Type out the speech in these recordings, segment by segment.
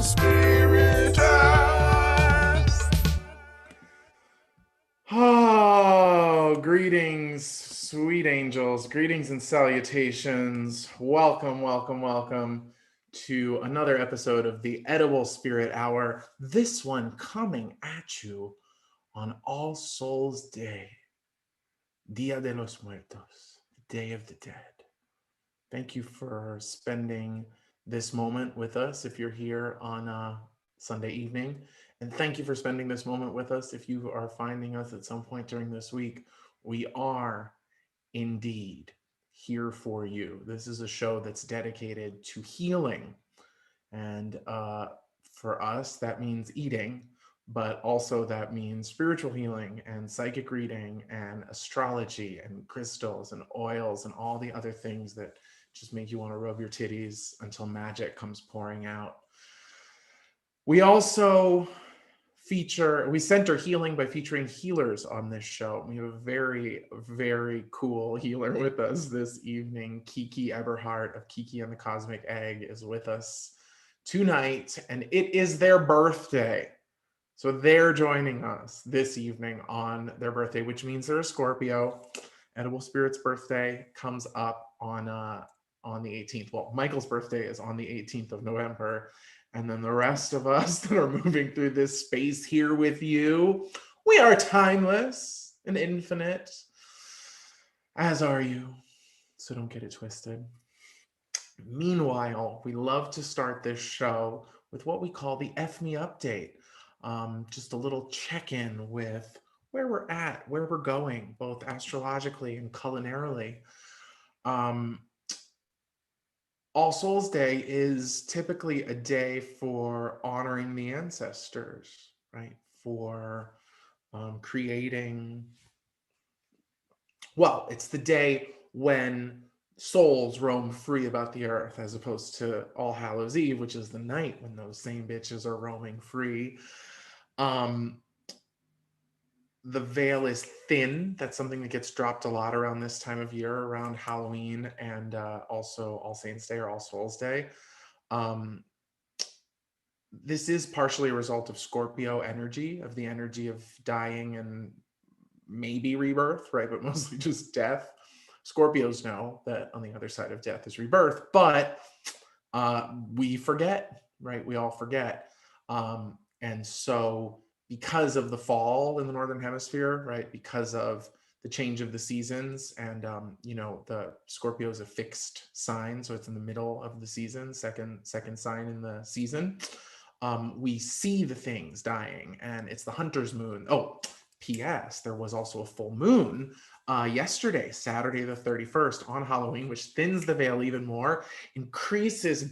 EdibleSpirit Hour. Oh, greetings, sweet angels. Greetings and salutations. Welcome, welcome, welcome to another episode of the Edible Spirit Hour. This one coming at you on All Souls Day, Dia de los Muertos, Day of the Dead. Thank you for spending this moment with us if you're here on Sunday evening. And thank you for spending this moment with us if you are finding us at some point during this week. We are indeed here for you. This is a show that's dedicated to healing. And for us, that means eating, but also that means spiritual healing and psychic reading and astrology and crystals and oils and all the other things that just make you want to rub your titties until magic comes pouring out. We also we center healing by featuring healers on this show. We have a very, very cool healer with us this evening. Kiki Eberhardt of Kiki and the Cosmic Egg is with us tonight, and it is their birthday. So they're joining us this evening on their birthday, which means they're a Scorpio. Edible Spirit's birthday comes up on the 18th. Well, Michael's birthday is on the 18th of November. And then the rest of us that are moving through this space here with you, we are timeless and infinite, as are you. So don't get it twisted. Meanwhile, we love to start this show with what we call the F Me Update. Just a little check-in with where we're at, where we're going, both astrologically and culinarily. All Souls Day is typically a day for honoring the ancestors, right? For creating, well, it's the day when souls roam free about the earth, as opposed to All Hallows Eve, which is the night when those same bitches are roaming free. The veil is thin. That's something that gets dropped a lot around this time of year, around Halloween and also All Saints Day or All Souls Day. This is partially a result of Scorpio energy, of the energy of dying and maybe rebirth, right? But mostly just death. Scorpios know that on the other side of death is rebirth, but we forget, right? We all forget. And so because of the fall in the Northern Hemisphere, right? Because of the change of the seasons and, the Scorpio is a fixed sign. So it's in the middle of the season, second sign in the season. We see the things dying, and it's the hunter's moon. Oh, P.S. There was also a full moon yesterday, Saturday the 31st on Halloween, which thins the veil even more, increases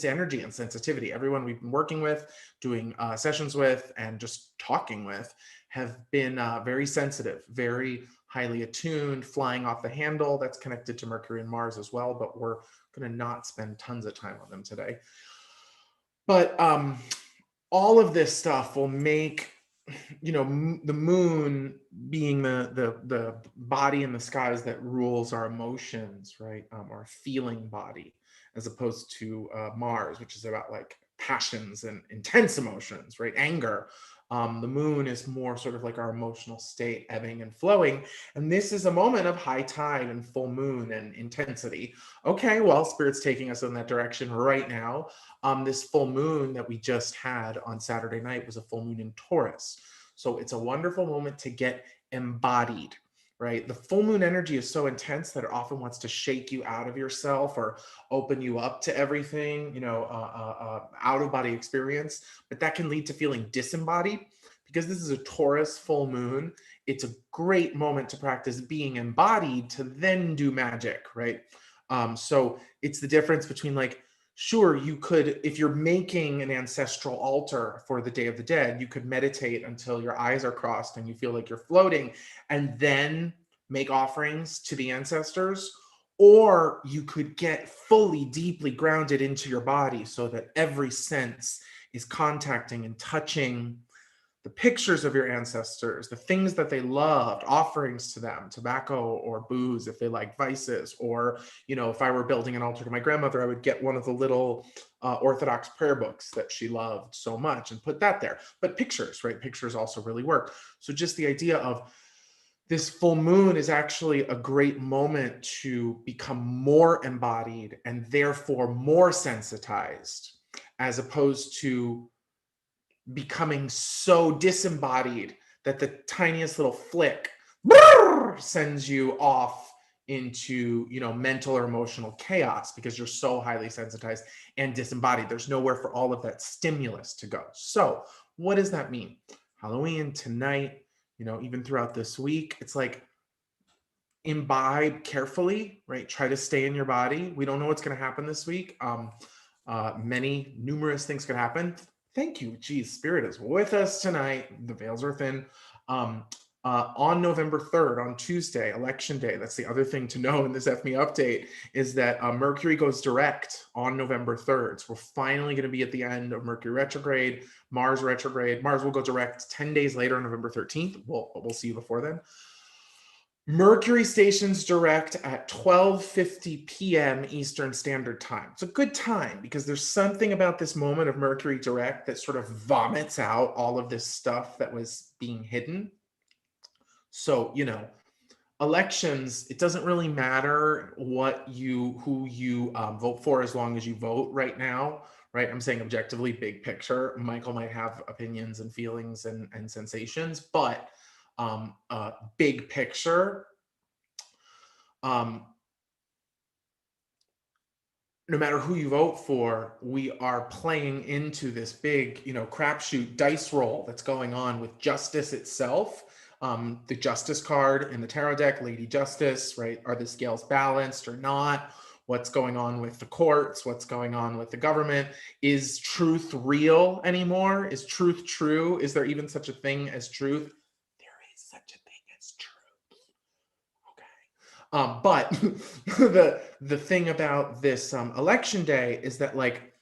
energy and sensitivity. Everyone we've been working with, doing sessions with, and just talking with have been very sensitive, very highly attuned, flying off the handle. That's connected to Mercury and Mars as well, but we're going to not spend tons of time on them today. But all of this stuff will make, the moon being the body in the skies that rules our emotions, right? Our feeling body, as opposed to Mars, which is about like passions and intense emotions, right? Anger. The moon is more sort of like our emotional state, ebbing and flowing. And this is a moment of high tide and full moon and intensity. Okay, well, Spirit's taking us in that direction right now. This full moon that we just had on Saturday night was a full moon in Taurus. So it's a wonderful moment to get embodied, right? The full moon energy is so intense that it often wants to shake you out of yourself or open you up to everything, out of body experience. But that can lead to feeling disembodied. Because this is a Taurus full moon, it's a great moment to practice being embodied to then do magic, right? So it's the difference between like, sure, you could, if you're making an ancestral altar for the Day of the Dead, you could meditate until your eyes are crossed and you feel like you're floating, and then make offerings to the ancestors. Or you could get fully, deeply grounded into your body so that every sense is contacting and touching the pictures of your ancestors, the things that they loved, offerings to them, tobacco or booze if they like vices, or, you know, if I were building an altar to my grandmother, I would get one of the little Orthodox prayer books that she loved so much and put that there. But pictures, right? Pictures also really work. So just the idea of this full moon is actually a great moment to become more embodied and therefore more sensitized, as opposed to becoming so disembodied that the tiniest little flick sends you off into, you know, mental or emotional chaos because you're so highly sensitized and disembodied. There's nowhere for all of that stimulus to go. So what does that mean? Halloween tonight, you know, even throughout this week, it's like imbibe carefully, right? Try to stay in your body. We don't know what's going to happen this week. Numerous things could happen. Thank you. Geez, Spirit is with us tonight. The veils are thin. On November 3rd, on Tuesday, Election Day, that's the other thing to know in this FME update, is that Mercury goes direct on November 3rd. So we're finally going to be at the end of Mercury retrograde, Mars retrograde. Mars will go direct 10 days later on November 13th. We'll see you before then. Mercury stations direct at 12:50 p.m. Eastern Standard Time. It's a good time because there's something about this moment of Mercury direct that sort of vomits out all of this stuff that was being hidden. So, you know, elections, it doesn't really matter who you vote for as long as you vote right now, right? I'm saying objectively, big picture. Michael might have opinions and feelings and sensations, but big picture, no matter who you vote for, we are playing into this big, you know, crapshoot dice roll that's going on with justice itself. The justice card in the tarot deck, Lady Justice, right? Are the scales balanced or not? What's going on with the courts? What's going on with the government? Is truth real anymore? Is truth true? Is there even such a thing as truth? Such a thing as truth. Okay. But the thing about this election day is that, like,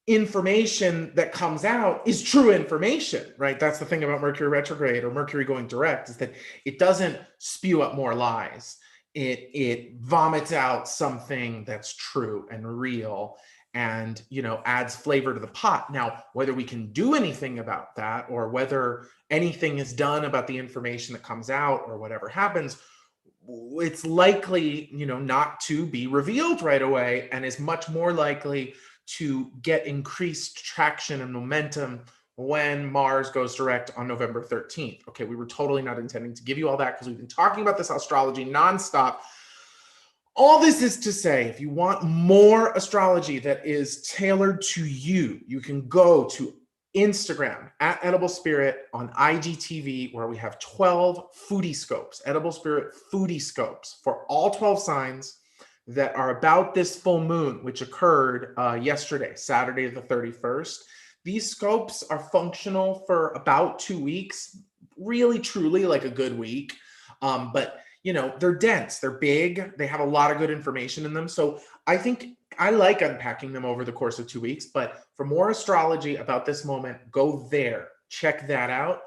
information that comes out is true information, right? That's the thing about Mercury retrograde or Mercury going direct, is that it doesn't spew up more lies. It vomits out something that's true and real, and, you know, adds flavor to the pot. Now, whether we can do anything about that, or whether anything is done about the information that comes out, or whatever happens, it's likely, you know, not to be revealed right away, and is much more likely to get increased traction and momentum when Mars goes direct on November 13th. Okay, we were totally not intending to give you all that because we've been talking about this astrology nonstop. All this is to say, if you want more astrology that is tailored to you, you can go to Instagram at EdibleSpirit, on IGTV, where we have 12 foodie scopes, EdibleSpirit foodie scopes for all 12 signs that are about this full moon, which occurred yesterday, Saturday the 31st. These scopes are functional for about 2 weeks, really, truly like a good week. But, you know, they're dense, they're big, they have a lot of good information in them. So I think I like unpacking them over the course of 2 weeks, but for more astrology about this moment, go there, check that out.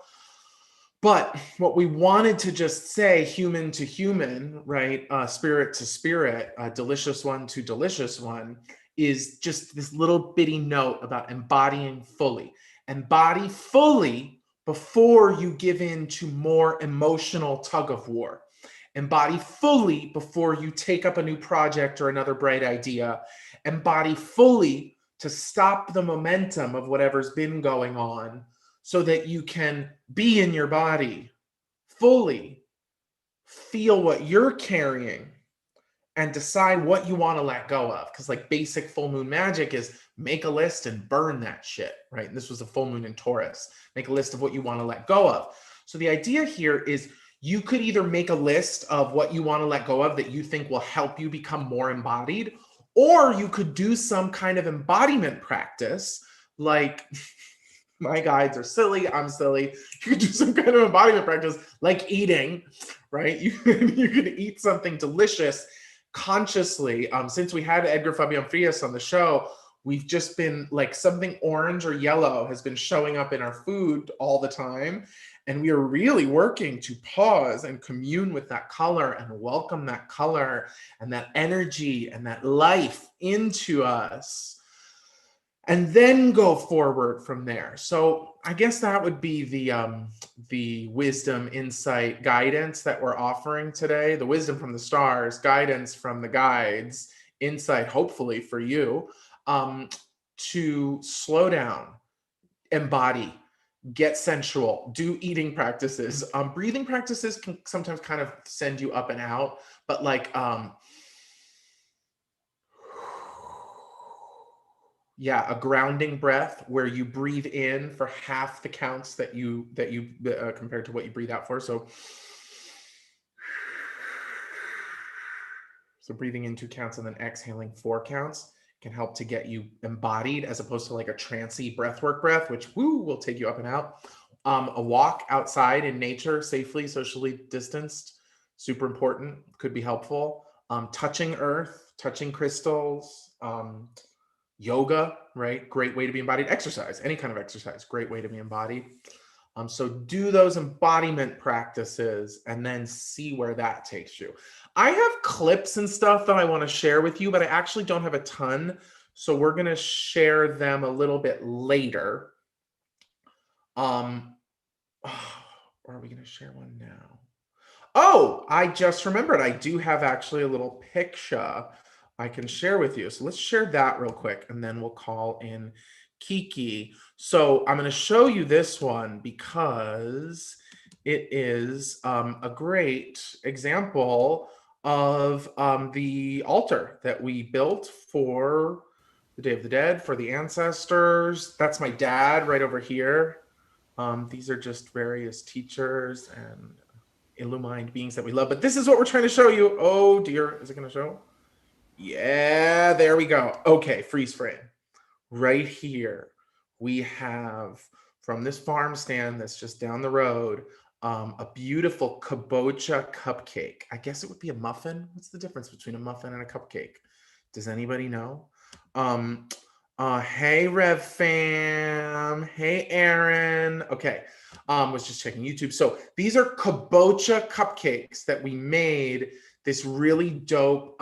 But what we wanted to just say, human to human, right, spirit to spirit, delicious one to delicious one, is just this little bitty note about embodying fully. Embody fully before you give in to more emotional tug of war. Embody fully before you take up a new project or another bright idea. Embody fully to stop the momentum of whatever's been going on, so that you can be in your body fully, feel what you're carrying, and decide what you want to let go of. Because, like, basic full moon magic is make a list and burn that shit, right? And this was a full moon in Taurus. Make a list of what you want to let go of. So the idea here is you could either make a list of what you want to let go of that you think will help you become more embodied, or you could do some kind of embodiment practice, like my guides are silly, I'm silly. You could do some kind of embodiment practice like eating, right? You could eat something delicious consciously. Since we had Edgar Fabian Frias on the show, we've just been like something orange or yellow has been showing up in our food all the time. And we are really working to pause and commune with that color and welcome that color and that energy and that life into us, and then go forward from there. So I guess that would be the wisdom, insight, guidance that we're offering today. The wisdom from the stars, guidance from the guides, insight, hopefully for you, to slow down, embody, get sensual, do eating practices. Breathing practices can sometimes kind of send you up and out, but like, yeah, a grounding breath where you breathe in for half the counts that you compared to what you breathe out for. So breathing in 2 counts and then exhaling 4 counts can help to get you embodied, as opposed to like a trancy breathwork breath, which will take you up and out. A walk outside in nature, safely, socially distanced, super important, could be helpful. Touching earth, touching crystals, yoga, right? Great way to be embodied. Exercise, any kind of exercise, great way to be embodied. So do those embodiment practices and then see where that takes you. I have clips and stuff that I want to share with you, but I actually don't have a ton. So we're going to share them a little bit later. Or are we going to share one now? Oh, I just remembered. I do have actually a little picture I can share with you. So let's share that real quick, and then we'll call in Kiki. So I'm going to show you this one because it is a great example of the altar that we built for the Day of the Dead, for the ancestors. That's my dad right over here. These are just various teachers and illumined beings that we love. But this is what we're trying to show you. Oh dear, is it going to show? Yeah, there we go. Okay, freeze frame. Right here, we have, from this farm stand that's just down the road, a beautiful Kabocha Cupcake. I guess it would be a muffin. What's the difference between a muffin and a cupcake? Does anybody know? Hey, Rev Fam. Hey, Aaron. Okay, was just checking YouTube. So these are Kabocha Cupcakes that we made. This really dope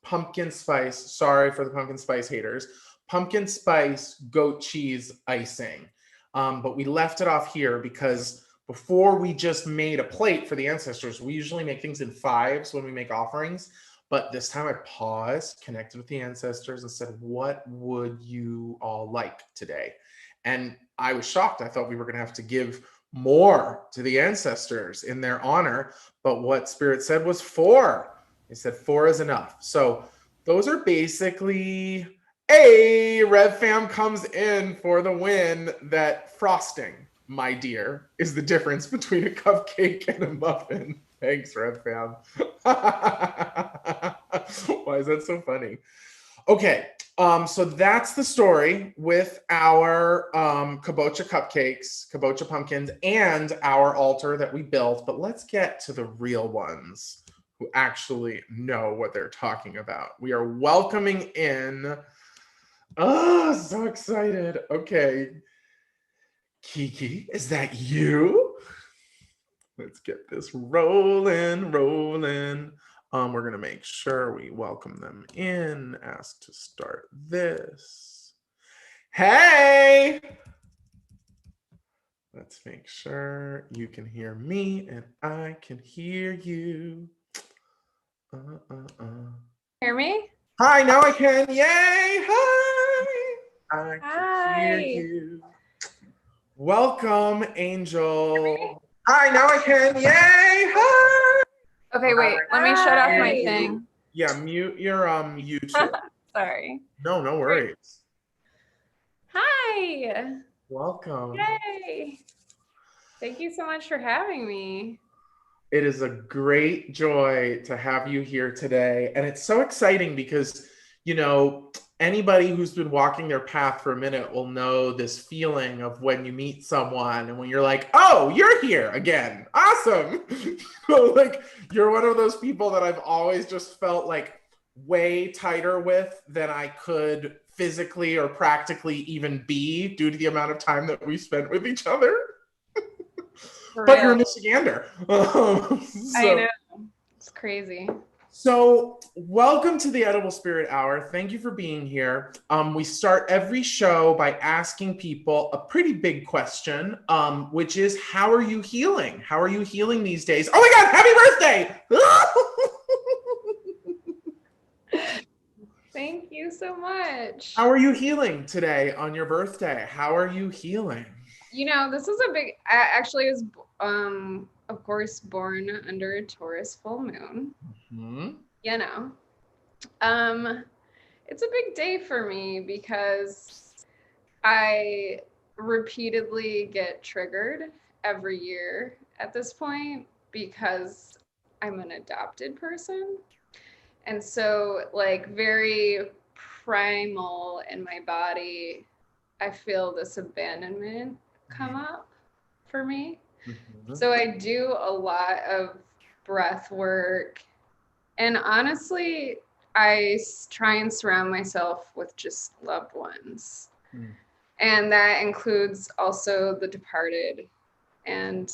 pumpkin spice, sorry for the pumpkin spice haters, pumpkin spice goat cheese icing. But we left it off here because before we just made a plate for the ancestors, we usually make things in 5s when we make offerings. But this time I paused, connected with the ancestors and said, what would you all like today? And I was shocked. I thought we were going to have to give more to the ancestors in their honor. But what Spirit said was 4. They said 4 is enough. So those are basically, Rev Fam comes in for the win. That frosting, my dear, is the difference between a cupcake and a muffin. Thanks, Rev Fam. Why is that so funny? Okay, so that's the story with our Kabocha cupcakes, Kabocha pumpkins, and our altar that we built. But let's get to the real ones who actually know what they're talking about. We are welcoming in, oh, so excited. Okay, Kiki, is that you? Let's get this rolling. We're going to make sure we welcome them in. Ask to start this. Hey! Let's make sure you can hear me and I can hear you. Hear me? Hi, now I can. Yay! Hi! I can hear Hi. you. Welcome, Angel. Hi, now I can. Yay! Hi! Okay, wait. Let me shut off my thing. Yeah, mute your YouTube. Sorry. No worries. Hi. Welcome. Yay. Thank you so much for having me. It is a great joy to have you here today. And it's so exciting because, you know, anybody who's been walking their path for a minute will know this feeling of when you meet someone and when you're like, oh, you're here again. Awesome. Like, you're one of those people that I've always just felt like way tighter with than I could physically or practically even be due to the amount of time that we spent with each other. But you're a Michigander. I know. It's crazy. So welcome to the Edible Spirit Hour. Thank you for being here. We start every show by asking people a pretty big question, which is, how are you healing? How are you healing these days? Oh my God, happy birthday! Thank you so much. How are you healing today on your birthday? How are you healing? You know, this is a big, I actually was, of course, born under a Taurus full moon. Mm-hmm. You know, it's a big day for me because I repeatedly get triggered every year at this point because I'm an adopted person. And so, like, very primal in my body, I feel this abandonment come up for me. Mm-hmm. So I do a lot of breath work. And honestly, I try and surround myself with just loved ones. Mm. And that includes also the departed, and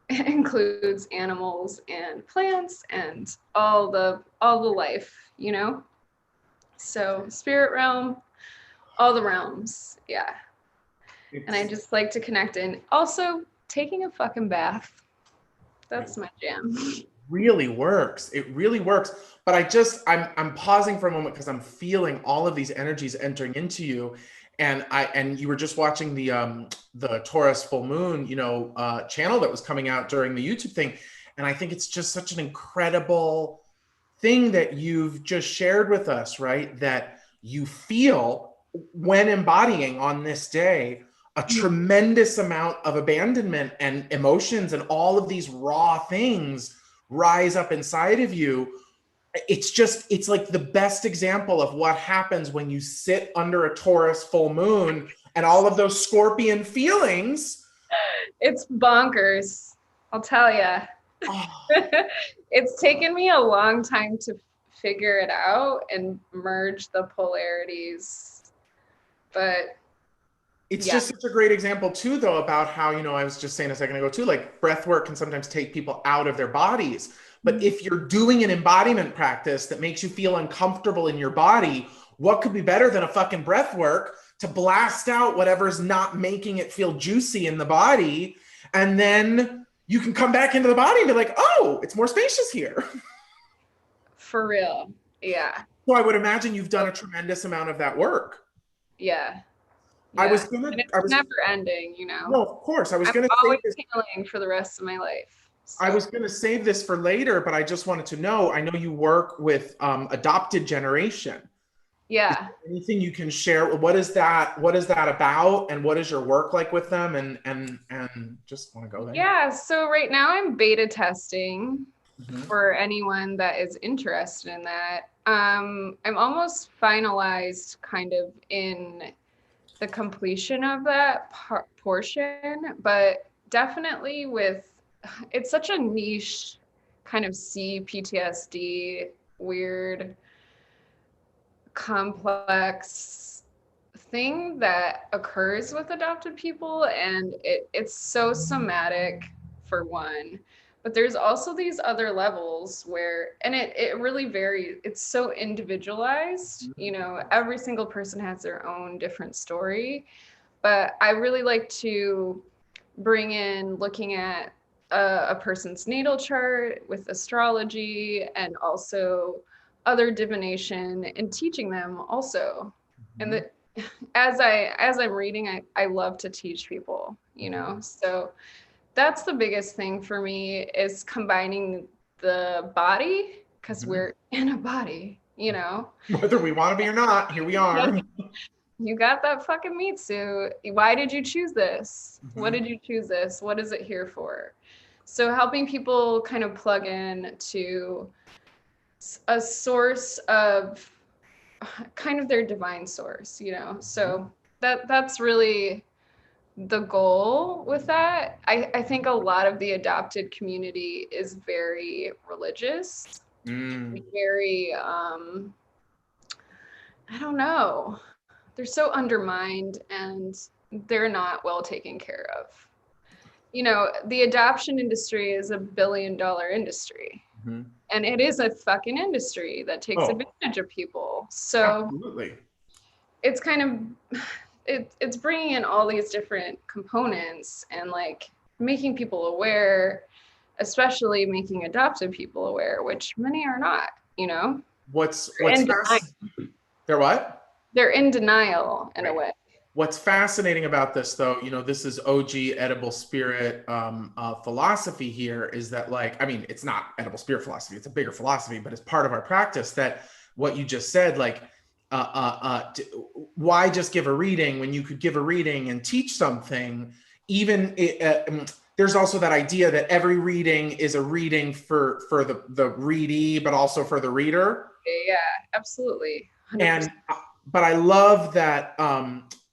it includes animals and plants and all the life, you know? So spirit realm, all the realms, yeah. And I just like to connect in. Also, taking a fucking bath. That's my jam. Really works. It really works. But I'm pausing for a moment because I'm feeling all of these energies entering into you. And you were just watching the Taurus full moon, channel that was coming out during the YouTube thing. And I think it's just such an incredible thing that you've just shared with us, right? That you feel when embodying on this day a tremendous amount of abandonment and emotions, and all of these raw things rise up inside of you. It's like the best example of what happens when you sit under a Taurus full moon and all of those scorpion feelings. It's bonkers, I'll tell you. Oh. It's taken me a long time to figure it out and merge the polarities, but it's just such a great example too, though, about how, I was just saying a second ago too, like breath work can sometimes take people out of their bodies. But if you're doing an embodiment practice that makes you feel uncomfortable in your body, what could be better than a fucking breath work to blast out whatever's not making it feel juicy in the body? And then you can come back into the body and be like, oh, it's more spacious here. For real. Yeah. So I would imagine you've done a tremendous amount of that work. Yeah. Yeah. It's never ending, No, of course. I'm always healing for the rest of my life. So. I was going to save this for later, but I just wanted to know, I know you work with adopted generation. Yeah. Anything you can share? What is that about? And what is your work like with them? And just want to go there. Yeah. So right now I'm beta testing for anyone that is interested in that. I'm almost finalized kind of in the completion of that portion, but definitely it's such a niche kind of PTSD, weird, complex thing that occurs with adopted people. And it's so somatic for one, but there's also these other levels where, and it really varies. It's so individualized, every single person has their own different story, but I really like to bring in looking at a person's natal chart with astrology, and also other divination, and teaching them also. And as I'm reading, I love to teach people, so that's the biggest thing for me, is combining the body, because we're in a body, whether we want to be or not, here we are. You got that fucking meat suit. Why did you choose this? What did you choose this? What is it here for? So helping people kind of plug in to a source of kind of their divine source, so that's really the goal with that. I think a lot of the adopted community is very religious, very I don't know. They're so undermined and they're not well taken care of. You know, the adoption industry is $1 billion industry. Mm-hmm. And it is a fucking industry that takes advantage of people. So absolutely. It's kind of, it's bringing in all these different components and like making people aware, especially making adopted people aware, which many are not, you know? What's they're what? They're in denial in a way. What's fascinating about this, though, you know, this is OG Edible Spirit philosophy here, is that, like, I mean, it's not Edible Spirit philosophy, it's a bigger philosophy, but it's part of our practice that what you just said, like, why just give a reading when you could give a reading and teach something? Even there's also that idea that every reading is a reading for the readee, but also for the reader. Yeah, absolutely. 100%. And but I love that.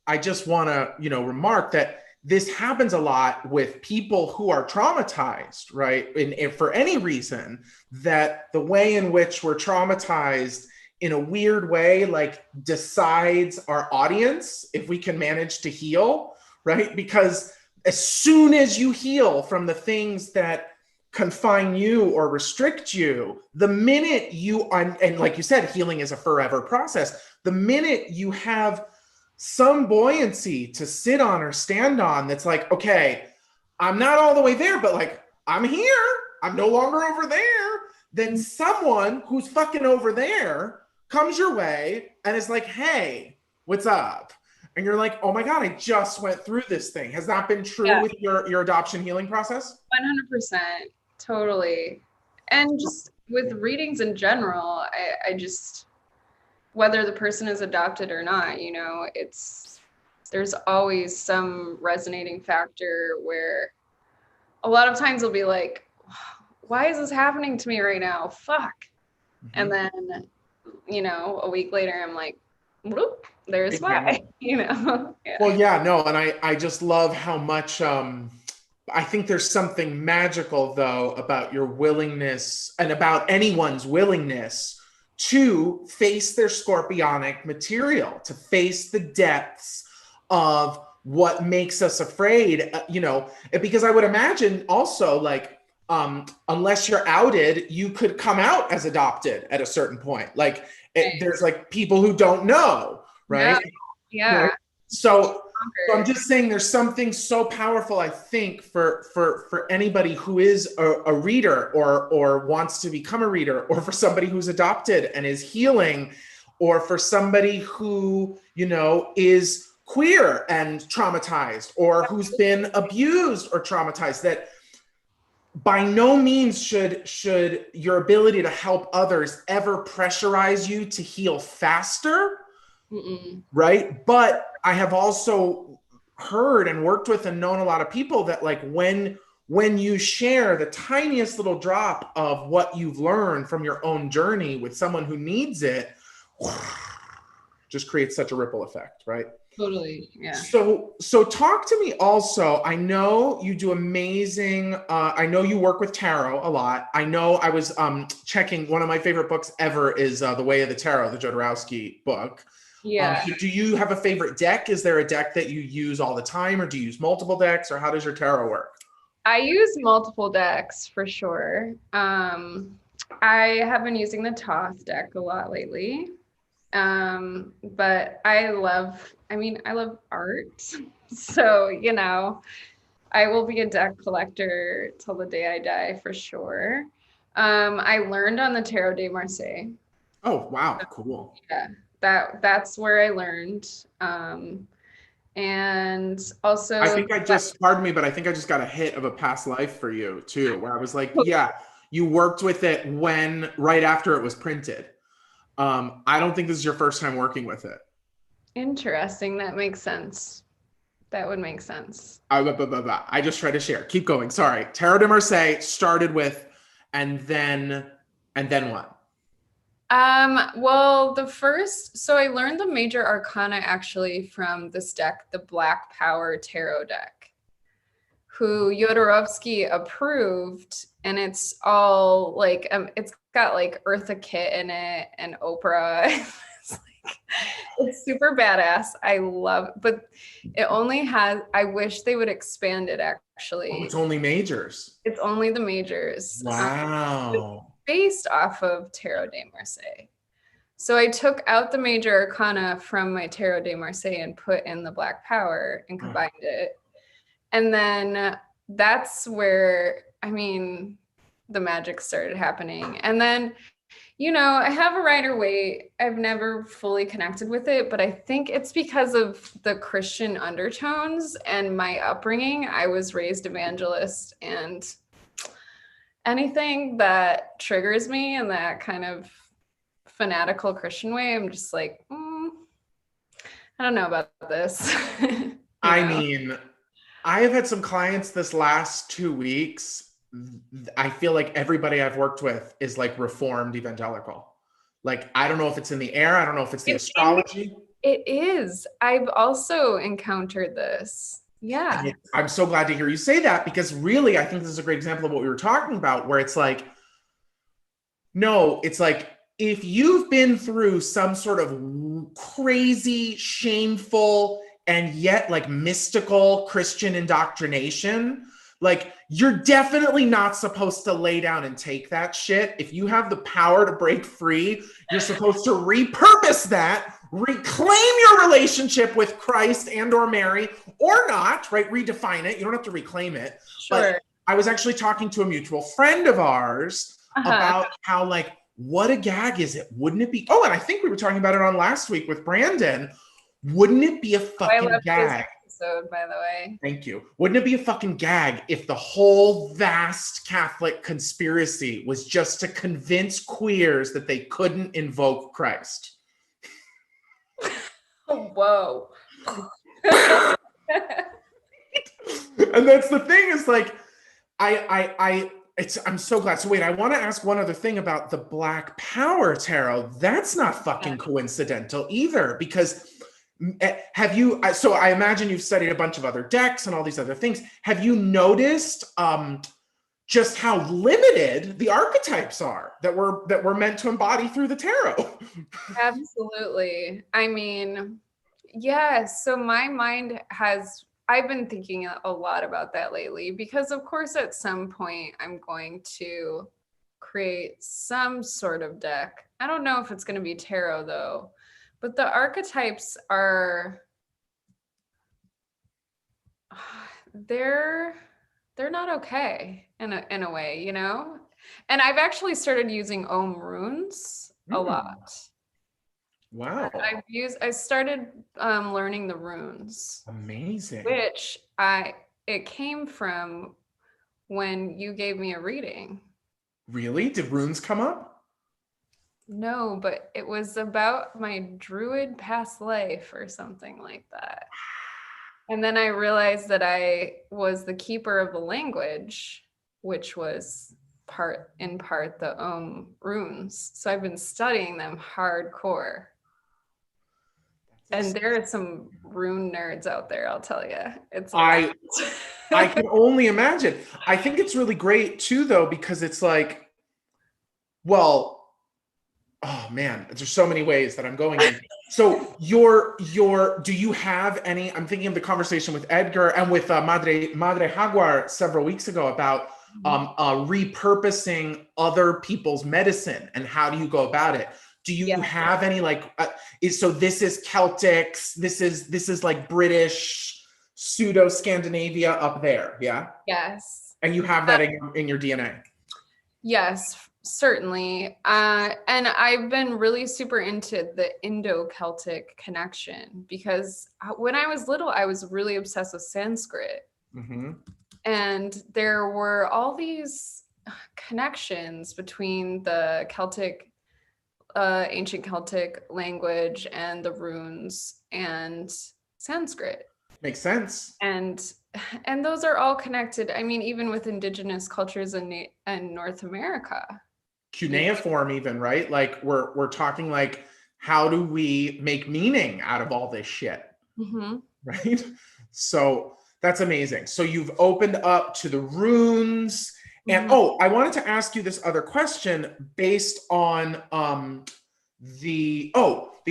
I just want to, you know, remark that this happens a lot with people who are traumatized, right? And for any reason, that the way in which we're traumatized in a weird way, like, decides our audience if we can manage to heal, right? Because as soon as you heal from the things that confine you or restrict you, the minute you are, and like you said, healing is a forever process. The minute you have some buoyancy to sit on or stand on, that's like, okay, I'm not all the way there, but like, I'm here, I'm no longer over there, then someone who's fucking over there comes your way and is like, hey, what's up? And you're like, oh my God, I just went through this thing. Has that been true with your adoption healing process? 100%, totally. And just with readings in general, I just, whether the person is adopted or not, you know, there's always some resonating factor where a lot of times it'll be like, why is this happening to me right now? Fuck. Mm-hmm. And then, you know, a week later, I'm like, whoop, there's why, you know? Yeah. Well, yeah, no. And I just love how much, I think there's something magical, though, about your willingness and about anyone's willingness to face their scorpionic material, to face the depths of what makes us afraid, you know, because I would imagine also, like, unless you're outed, you could come out as adopted at a certain point. Like, there's like people who don't know, right? Yeah. Right? So I'm just saying there's something so powerful, I think, for anybody who is a reader or wants to become a reader, or for somebody who's adopted and is healing, or for somebody who, you know, is queer and traumatized, or who's been abused or traumatized, that by no means should your ability to help others ever pressurize you to heal faster. Mm-mm. Right? But I have also heard and worked with and known a lot of people that, like, when you share the tiniest little drop of what you've learned from your own journey with someone who needs it, just creates such a ripple effect, right? Totally. Yeah. So talk to me also. I know you do amazing. I know you work with tarot a lot. I know I was checking, one of my favorite books ever is The Way of the Tarot, the Jodorowsky book. Yeah. So do you have a favorite deck? Is there a deck that you use all the time, or do you use multiple decks, or how does your tarot work? I use multiple decks for sure. I have been using the Toth deck a lot lately. But I love art. So, you know, I will be a deck collector till the day I die for sure. I learned on the Tarot de Marseille. Oh, wow. Cool. Yeah. That's where I learned. And also, I think pardon me, but I think I just got a hit of a past life for you too, where I was like, yeah, you worked with it right after it was printed. I don't think this is your first time working with it. Interesting. That makes sense. That would make sense. I just tried to share. Keep going. Sorry. Tarot de Marseille started with, and then what? Well, so I learned the major arcana actually from this deck, the Black Power Tarot deck, who Jodorowsky approved, and it's all like, it's got like Eartha Kitt in it and Oprah. It's like It's super badass. I love, but it only has, I wish they would expand it Oh, actually. it's only majors. It's only the majors. Wow. Based off of Tarot de Marseille. So I took out the major arcana from my Tarot de Marseille and put in the Black Power and combined it. And then that's where, I mean, the magic started happening. And then, you know, I have a Rider-Waite. I've never fully connected with it, but I think it's because of the Christian undertones and my upbringing. I was raised evangelist, and anything that triggers me in that kind of fanatical Christian way, I'm just like, I don't know about this. I mean, I have had some clients this last 2 weeks. I feel like everybody I've worked with is like reformed evangelical. Like, I don't know if it's in the air. I don't know if it's the astrology. It is. I've also encountered this. Yeah. And I'm so glad to hear you say that, because really, I think this is a great example of what we were talking about, where it's like, no, it's like, if you've been through some sort of crazy, shameful, and yet like mystical Christian indoctrination, like, you're definitely not supposed to lay down and take that shit. If you have the power to break free, you're supposed to repurpose that, reclaim your relationship with Christ and or Mary, or not, right? Redefine it. You don't have to reclaim it. Sure. But I was actually talking to a mutual friend of ours about how, like, what a gag is it? Wouldn't it be? Oh, and I think we were talking about it on last week with Brandon. Wouldn't it be a fucking gag? Episode, by the way. Thank you. Wouldn't it be a fucking gag if the whole vast Catholic conspiracy was just to convince queers that they couldn't invoke Christ? Oh, whoa. And that's the thing, is like, I'm so glad. So wait, I want to ask one other thing about the Black Power Tarot. That's not fucking coincidental either, because have you, so I imagine you've studied a bunch of other decks and all these other things. Have you noticed just how limited the archetypes are that we're meant to embody through the tarot? Absolutely. I mean, yeah, so my mind I've been thinking a lot about that lately, because of course at some point I'm going to create some sort of deck. I don't know if it's going to be tarot though, but the archetypes are, they're not okay in a way, you know? And I've actually started using Om runes a lot. Wow. I started learning the runes. Amazing. Which it came from when you gave me a reading. Really? Did runes come up? No, but it was about my druid past life or something like that. And then I realized that I was the keeper of the language, which was in part the runes. So I've been studying them hardcore. And there are some rune nerds out there, I'll tell you. I can only imagine. I think it's really great too, though, because it's like, well, oh man, there's so many ways that I'm going in. So do you have any, I'm thinking of the conversation with Edgar and with Madre Jaguar several weeks ago about repurposing other people's medicine, and how do you go about it? Do you have any like, so this is Celtics, this is like British, pseudo Scandinavia up there, yeah? Yes. And you have that in your DNA? Yes, certainly. And I've been really super into the Indo-Celtic connection, because when I was little, I was really obsessed with Sanskrit. Mm-hmm. And there were all these connections between the Celtic, ancient Celtic language and the runes and Sanskrit. Makes sense. And those are all connected. I mean, even with indigenous cultures in North America. Cuneiform even, right? Like we're talking like, how do we make meaning out of all this shit? Mm-hmm. Right? So that's amazing. So you've opened up to the runes. And I wanted to ask you this other question based on the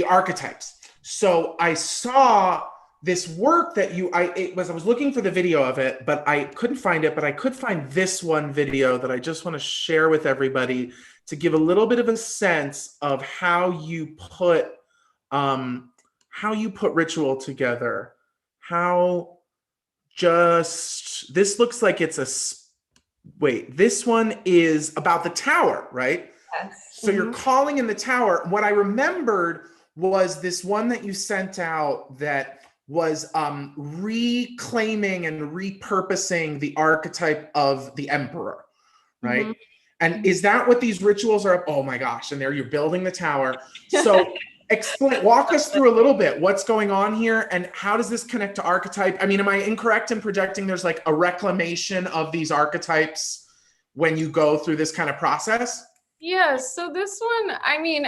archetypes. So I saw this work that I was looking for the video of it, but I couldn't find it, but I could find this one video that I just want to share with everybody to give a little bit of a sense of how you put ritual together. This looks like it's this one is about the tower, right? Yes. So you're calling in the tower. What I remembered was this one that you sent out that was reclaiming and repurposing the archetype of the emperor, right? And is that what these rituals are? Oh my gosh. And there you're building the tower. So walk us through a little bit what's going on here and how does this connect to archetype? I mean, am I incorrect in projecting there's like a reclamation of these archetypes when you go through this kind of process? Yeah, so this one, I mean,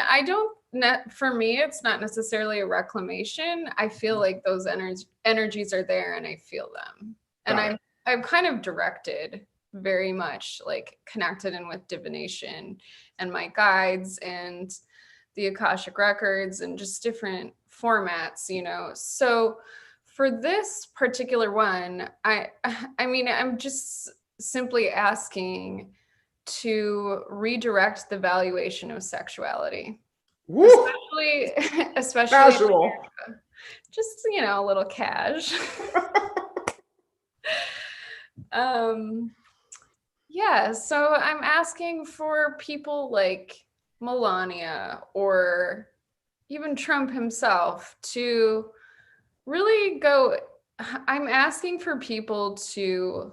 for me, it's not necessarily a reclamation. I feel like those energies are there and I feel them. And I'm kind of directed very much, like connected in with divination and my guides and the Akashic records and just different formats, you know. So for this particular one, I mean, I'm just simply asking to redirect the valuation of sexuality. Woo! especially casual. Just, you know, a little cash. Yeah, so I'm asking for people like Melania or even Trump himself to really I'm asking for people to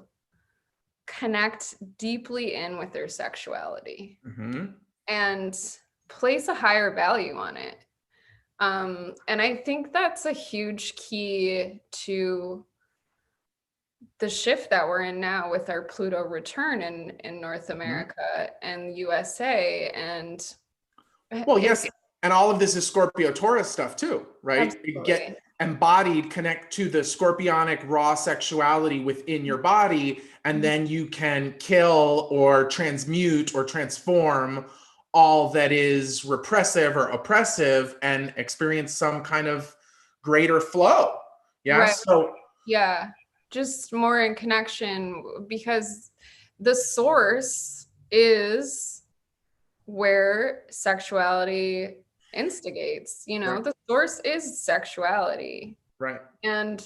connect deeply in with their sexuality and place a higher value on it. And I think that's a huge key to the shift that we're in now with our Pluto return in North America and USA. And well, yes. And all of this is Scorpio Taurus stuff too, right? Absolutely. You get embodied, connect to the scorpionic raw sexuality within your body, and then you can kill or transmute or transform all that is repressive or oppressive and experience some kind of greater flow. Yeah. Right. So yeah, just more in connection, because the source is where sexuality instigates, you know. The source is sexuality, right? And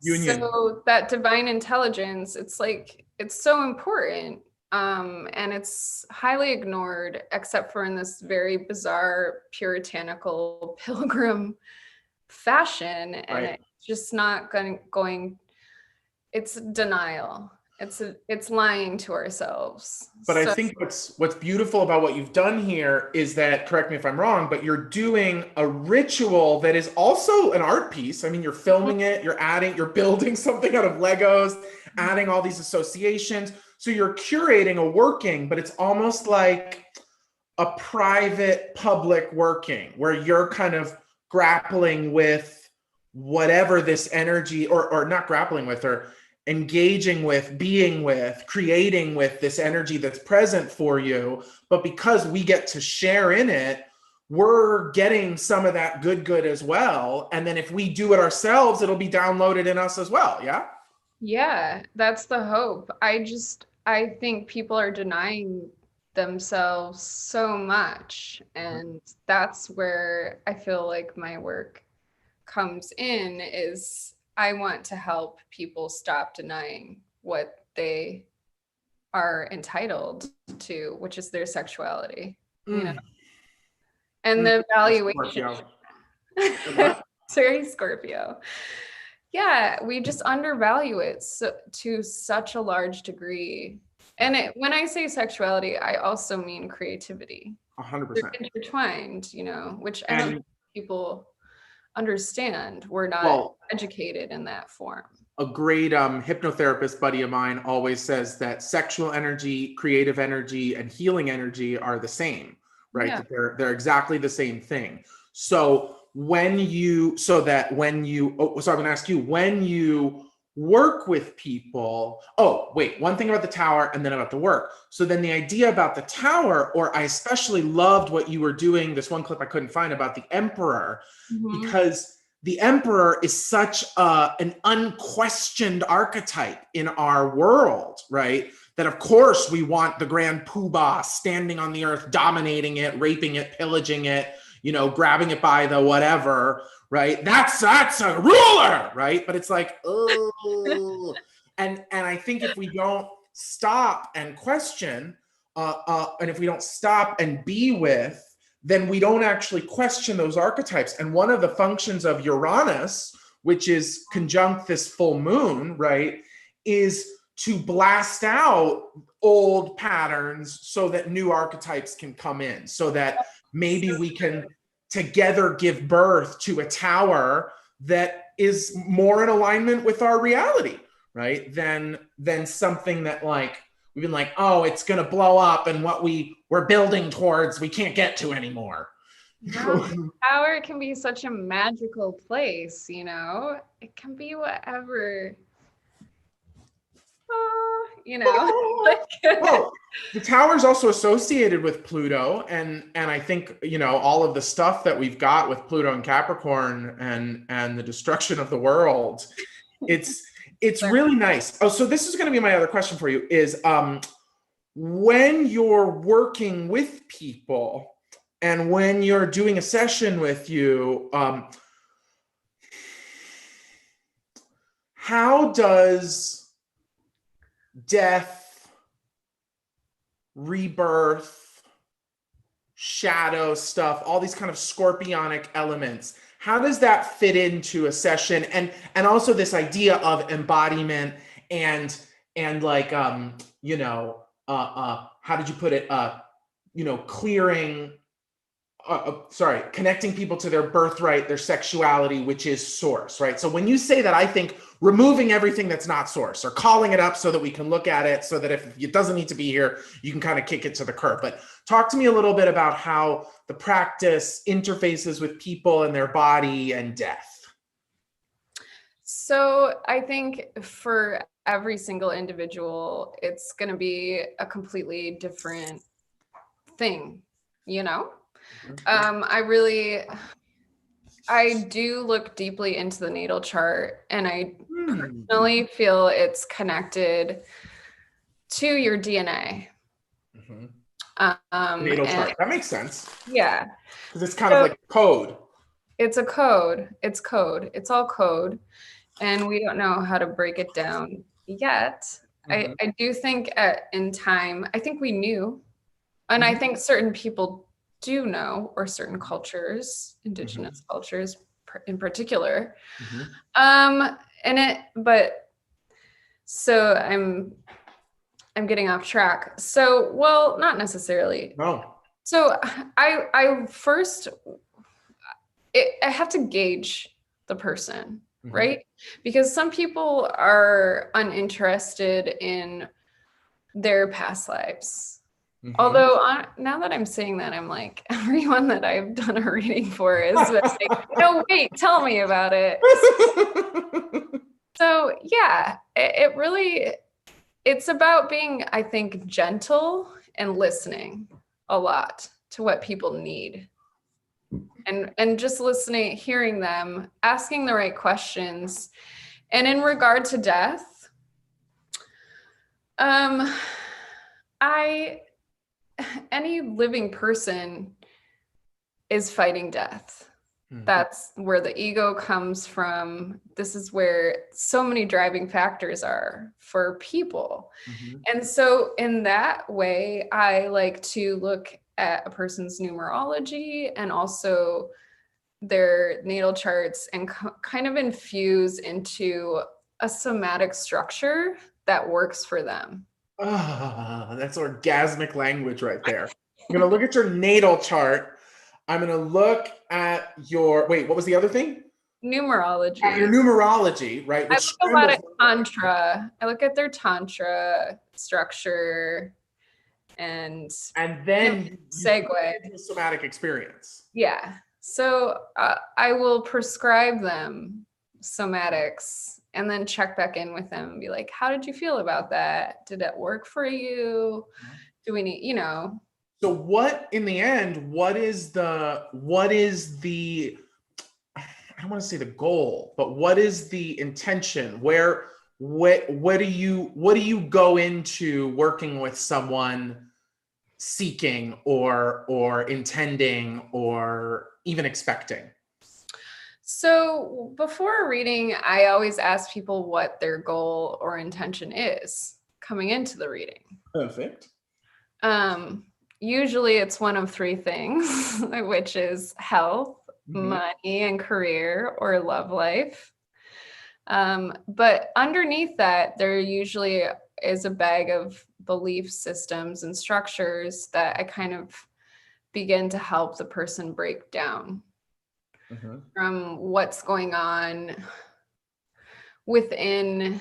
so that divine intelligence, it's like, it's so important, and it's highly ignored except for in this very bizarre puritanical pilgrim fashion, and it's just not going it's denial. It's lying to ourselves. But I think what's beautiful about what you've done here is that, correct me if I'm wrong, but you're doing a ritual that is also an art piece. I mean, you're filming it, you're building something out of Legos, adding all these associations. So you're curating a working, but it's almost like a private public working where you're kind of grappling with whatever this energy, or not grappling with, or engaging with, being with, creating with this energy that's present for you. But because we get to share in it, we're getting some of that good as well. And then if we do it ourselves, it'll be downloaded in us as well. Yeah. Yeah, that's the hope. I think people are denying themselves so much. And that's where I feel like my work comes in, is I want to help people stop denying what they are entitled to, which is their sexuality, you know, and the valuation. Sorry, Scorpio. Yeah, we just undervalue it to such a large degree. And when I say sexuality, I also mean creativity. 100%. They're intertwined, you know, which I don't think people understand. We're not educated in that form. A great hypnotherapist buddy of mine always says that sexual energy, creative energy, and healing energy are the same, right? Yeah. They're exactly the same thing. So I'm going to ask you, when you work with people. Oh, wait, one thing about the tower and then about the work. So then the idea about the tower, or I especially loved what you were doing, this one clip I couldn't find about the emperor, because the emperor is such an unquestioned archetype in our world, right? That of course we want the grand poobah standing on the earth, dominating it, raping it, pillaging it, you know, grabbing it by the whatever, right? That's a ruler, right? But it's like, oh, and I think if we don't stop and question, and if we don't stop and be with, then we don't actually question those archetypes. And one of the functions of Uranus, which is conjunct this full moon, right, is to blast out old patterns so that new archetypes can come in, so that maybe we can together give birth to a tower that is more in alignment with our reality, right? Than something that like we've been like, oh, it's gonna blow up, and what we're building towards we can't get to anymore. Tower can be such a magical place, you know. It can be whatever. You know. Well, the tower is also associated with Pluto, and I think, you know, all of the stuff that we've got with Pluto and Capricorn and the destruction of the world, it's really nice. Oh, so this is going to be my other question for you is when you're working with people and when you're doing a session with you, how does death, rebirth, shadow stuff, all these kind of scorpionic elements, how does that fit into a session? And also this idea of embodiment and like you know, how did you put it, you know, clearing connecting people to their birthright, their sexuality, which is source, right? So when you say that, I think removing everything that's not source, or calling it up so that we can look at it, so that if it doesn't need to be here, you can kind of kick it to the curb. But talk to me a little bit about how the practice interfaces with people and their body and death. So I think for every single individual, it's going to be a completely different thing, you know? I do look deeply into the natal chart, and I personally feel it's connected to your DNA. Natal chart. That makes sense. Yeah. Because it's kind of like code. It's a code. It's code. It's all code. And we don't know how to break it down yet. I do think in time, I think we knew. And I think certain people do know, or certain cultures, indigenous cultures in particular. So I'm getting off track. So, well, not necessarily. No. So I have to gauge the person, right? Because some people are uninterested in their past lives. Although now that I'm saying that, I'm like, everyone that I've done a reading for is saying, no, wait, tell me about it. So yeah, it really, it's about being, I think, gentle and listening a lot to what people need. And just listening, hearing them, asking the right questions. And in regard to death, any living person is fighting death. That's where the ego comes from. This is where so many driving factors are for people. And so in that way, I like to look at a person's numerology and also their natal charts and kind of infuse into a somatic structure that works for them. That's orgasmic language right there. I'm going to look at your natal chart. I'm going to look at your, wait, what was the other thing? Numerology. Your numerology, right? I look a lot at Tantra. I look at their Tantra structure and then segue. Somatic experience. Yeah. So I will prescribe them somatics, and then check back in with them and be like, how did you feel about that? Did it work for you? Do we need, So what, in the end, what is the, I don't want to say the goal, but what is the intention? What do you go into working with someone seeking or intending or even expecting? So before a reading, I always ask people what their goal or intention is coming into the reading. Perfect. Usually it's one of three things, which is health, money and career, or love life. But underneath that, there usually is a bag of belief systems and structures that I kind of begin to help the person break down from what's going on within,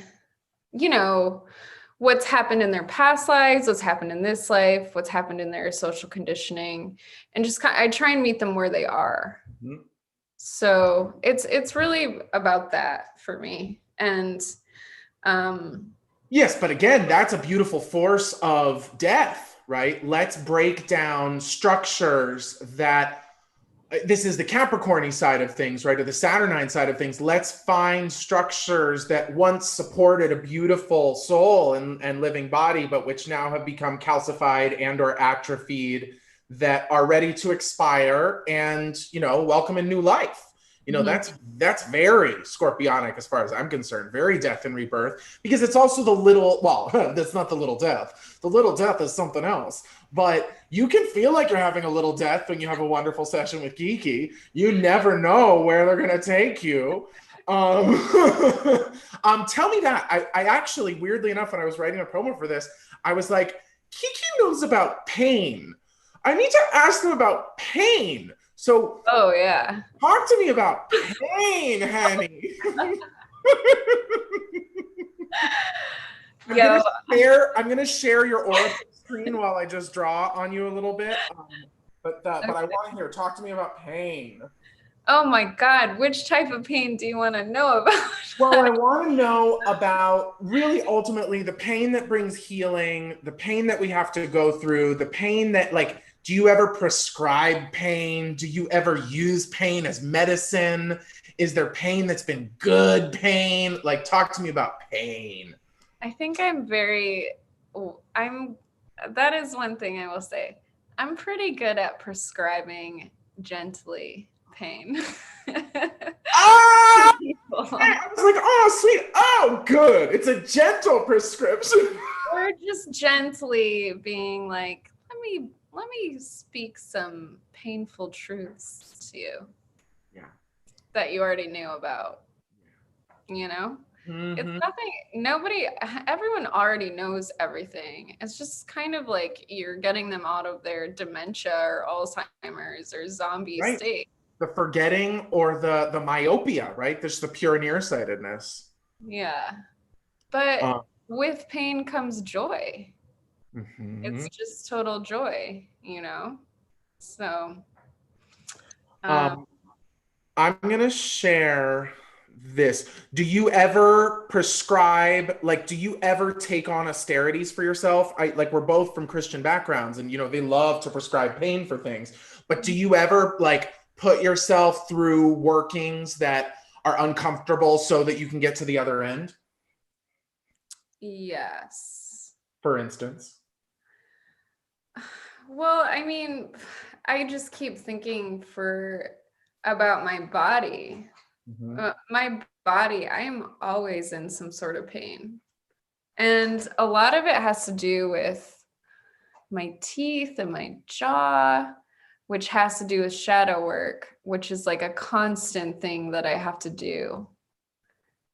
what's happened in their past lives, what's happened in this life, what's happened in their social conditioning, and just I try and meet them where they are. So it's really about that for me. And yes, but again, that's a beautiful force of death, right? Let's break down structures that, this is the Capricorny side of things, right? Or the Saturnine side of things. Let's find structures that once supported a beautiful soul and living body, but which now have become calcified and or atrophied, that are ready to expire and, welcome a new life. That's very Scorpionic as far as I'm concerned, very death and rebirth, because it's also that's not the little death. The little death is something else, but you can feel like you're having a little death when you have a wonderful session with Kiki. You never know where they're going to take you. Tell me that. I actually, weirdly enough, when I was writing a promo for this, I was like, Kiki knows about pain. I need to ask them about pain. So, oh yeah, talk to me about pain, honey. I'm gonna share your AuraPics screen while I just draw on you a little bit. But I want to hear. Talk to me about pain. Oh my God, which type of pain do you want to know about? Well, I want to know about really ultimately the pain that brings healing, the pain that we have to go through, the pain that do you ever prescribe pain? Do you ever use pain as medicine? Is there pain that's been good pain? Talk to me about pain. I think that is one thing I will say. I'm pretty good at prescribing gently pain. I was like, oh, sweet. Oh, good. It's a gentle prescription. Or just gently being like, let me speak some painful truths to you. Yeah. That you already knew about. It's nothing, everyone already knows everything. It's just kind of like you're getting them out of their dementia or Alzheimer's or zombie state. The forgetting or the myopia, right? There's the pure nearsightedness. Yeah. But with pain comes joy. It's just total joy, So I'm going to share this. Do you ever prescribe, do you ever take on austerities for yourself? We're both from Christian backgrounds and, they love to prescribe pain for things. But do you ever put yourself through workings that are uncomfortable so that you can get to the other end? Yes. For instance? Well, I just keep thinking about my body. My body, I am always in some sort of pain. And a lot of it has to do with my teeth and my jaw, which has to do with shadow work, which is a constant thing that I have to do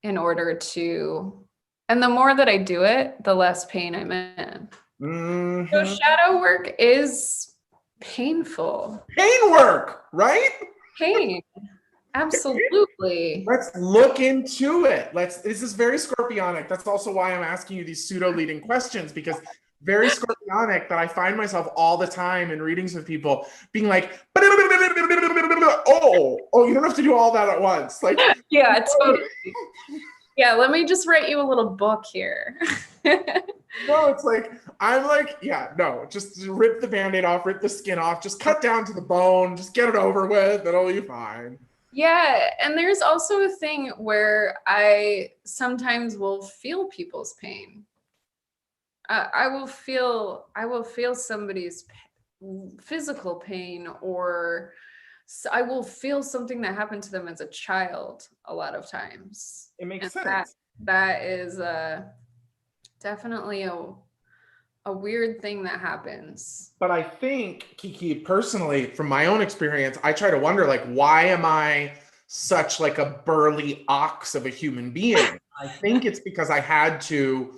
in order to, and the more that I do it, the less pain I'm in. So shadow work is painful. Pain work, right? Pain. Absolutely. Let's look into it. This is very Scorpionic. That's also why I'm asking you these pseudo leading questions, because very scorpionic that I find myself all the time in readings with people being like, oh, you don't have to do all that at once. Like, Yeah, totally. Yeah, let me just write you a little book here. no, it's like, I'm like, yeah, no, just rip the Band-Aid off, rip the skin off, just cut down to the bone, just get it over with, it'll be fine. Yeah, and there's also a thing where I sometimes will feel people's pain. I will feel somebody's physical pain, or I will feel something that happened to them as a child a lot of times. It makes And sense. that is definitely a weird thing that happens. But I think, Kiki, personally, from my own experience, I try to wonder, like, why am I such like a burly ox of a human being? I think it's because I had to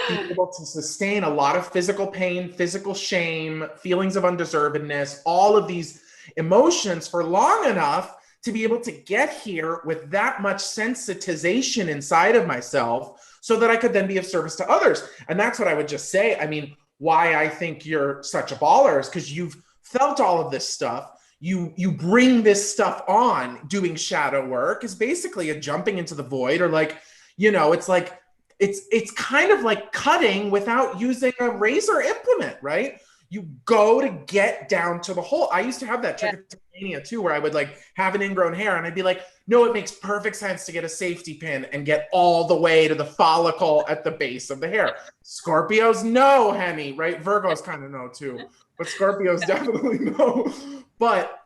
be able to sustain a lot of physical pain, physical shame, feelings of undeservedness, all of these emotions for long enough to be able to get here with that much sensitization inside of myself so that I could then be of service to others. And that's what I would just say. I mean, why I think you're such a baller is because you've felt all of this stuff. You bring this stuff on. Doing shadow work is basically a jumping into the void, or like, it's like, it's kind of like cutting without using a razor implement, right? You go to get down to the hole. I used to have that trichotillomania too, where I would like have an ingrown hair and I'd be like, no, it makes perfect sense to get a safety pin and get all the way to the follicle at the base of the hair. Scorpios know, Henny, right? Virgos kind of know too, but Scorpios definitely know. But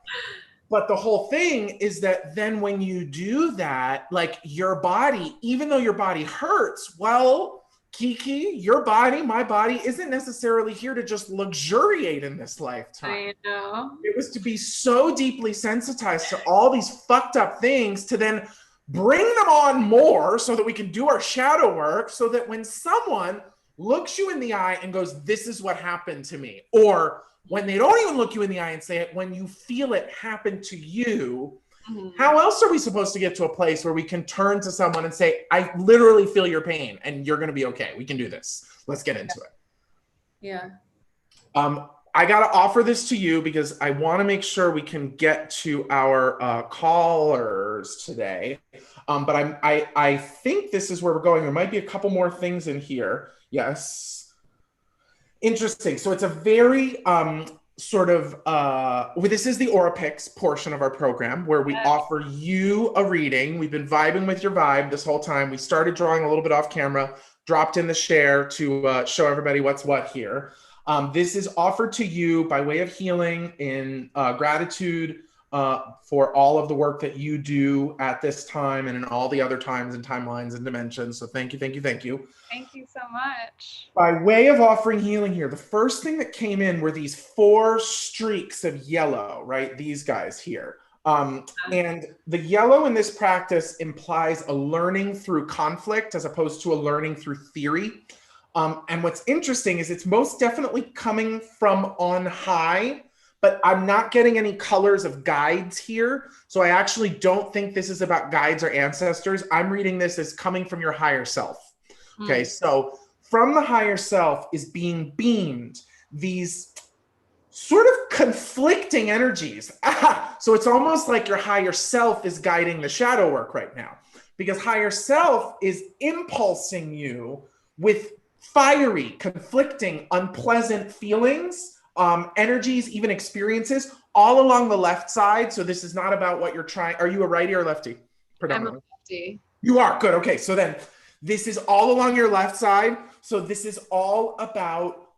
the whole thing is that then when you do that, like your body, even though your body hurts, well, Kiki, your body, my body isn't necessarily here to just luxuriate in this lifetime. I know. It was to be so deeply sensitized to all these fucked up things to then bring them on more so that we can do our shadow work, so that when someone looks you in the eye and goes, this is what happened to me, or when they don't even look you in the eye and say it, when you feel it happen to you, how else are we supposed to get to a place where we can turn to someone and say, I literally feel your pain and you're going to be okay. We can do this. Let's get into it. Yeah. I got to offer this to you because I want to make sure we can get to our callers today. But I think this is where we're going. There might be a couple more things in here. Yes. Interesting. So it's a very this is the AuraPics portion of our program where we offer you a reading. We've been vibing with your vibe this whole time. We started drawing a little bit off camera, dropped in the share to show everybody what's what here. This is offered to you by way of healing in gratitude for all of the work that you do at this time and in all the other times and timelines and dimensions. So thank you, thank you, thank you. Thank you so much. By way of offering healing here, the first thing that came in were these 4 streaks of yellow, right? These guys here. And the yellow in this practice implies a learning through conflict as opposed to a learning through theory. And what's interesting is it's most definitely coming from on high, but I'm not getting any colors of guides here. So I actually don't think this is about guides or ancestors. I'm reading this as coming from your higher self. Okay, so from the higher self is being beamed these sort of conflicting energies. So it's almost like your higher self is guiding the shadow work right now, because higher self is impulsing you with fiery, conflicting, unpleasant feelings, energies, even experiences all along the left side. So this is not about what you're trying. Are you a righty or lefty? Predominantly. I'm a lefty. You are good. Okay, so then this is all along your left side. So this is all about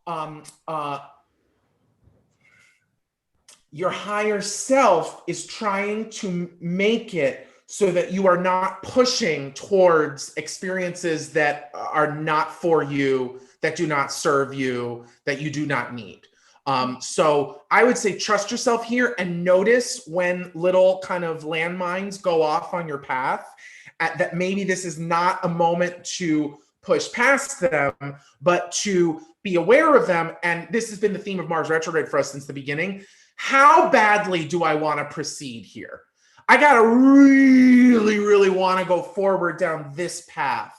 your higher self is trying to make it so that you are not pushing towards experiences that are not for you, that do not serve you, that you do not need. So I would say trust yourself here and notice when little kind of landmines go off on your path, that maybe this is not a moment to push past them, but to be aware of them. And this has been the theme of Mars retrograde for us since the beginning. How badly do I want to proceed here? I got to really, really want to go forward down this path